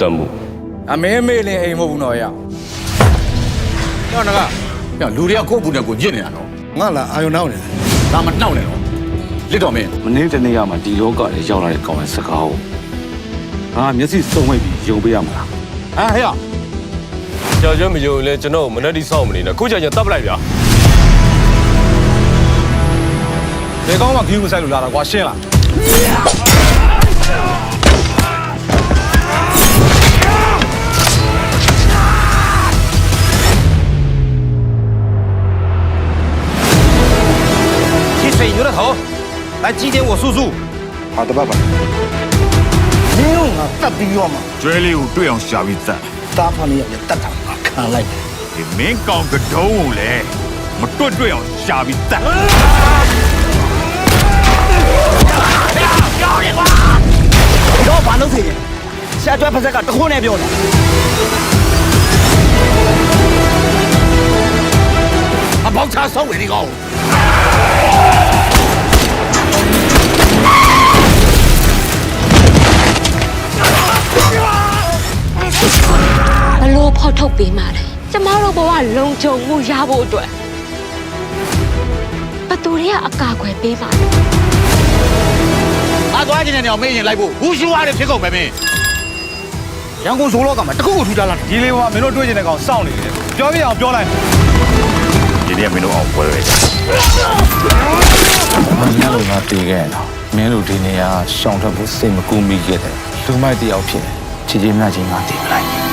တက်မှုအမဲမေးလင်းအိမ်မဟုတ်ဘူးနော်ရညောနကလူတွေကကိုယ့်ဘူးနဲ့ကိုညစ်နေတာနော်ငါလာအာယုံနောက်နေဒါမှနှောက်နေနော်လစ်တော်မင်းမနေ့တနေ့ကမှဒီလောကထဲရောက်လာတဲ့ကောင်ရဲ့စကားကိုငါမျက်စိစုံမိတ်ပြီးယုံပေးရမလားဟဲ့ကြောက်ရွံ့မယုံလဲကျွန်တော်မနေ့တိစောင့်မနေနဲ့ခုချိန်ကျတပ်ပလိုက်ဗျာဒီကောင်မှခီးမဆိုင်လို့လာတာကွာရှင်းလား水牛的头，来祭奠我叔叔。好的，爸爸。你用啊，得必要嘛？嘴里有这样下味子，打破你也得他妈看来。你没搞个头嘞，我这样下味子。你给我把弄谁的？现在不是个多年标了。啊，帮他收尾的高。ဘလို့ဖောက်ထုတ်ပေးမှလဲကျမတို့ဘဝလုံခြုံမှုရဖို့အတွက်ဘသူတွေကအကာအကွယ်ပေးပါလဲငါသွားခြင်းနဲ့တော့မင်းရင်လိုက်ဖို့ဘူးရှူရတယ်ဖြစ်ကုန်ပဲမင်းရန်ကုန်ဇိုးလောကမှာတခုခုထူကြလားဒီလေးကမင်းတို့တွေ့ကျင်တဲ့ကောင်စောင့်နေတယ်ပြောပြအောင်ပြောလိုက်今天没弄好，我来着。မင်းတို့ကတည်ခဲ့တော့မင်းတို့ဒီနေရာရှောင်ထွက်ဖို့စိတ်မကူမိခဲ့တယ်လူမိုက်တယောက်ဖြစ်ချီချင်းမြချင်းငါတည်မလိုက်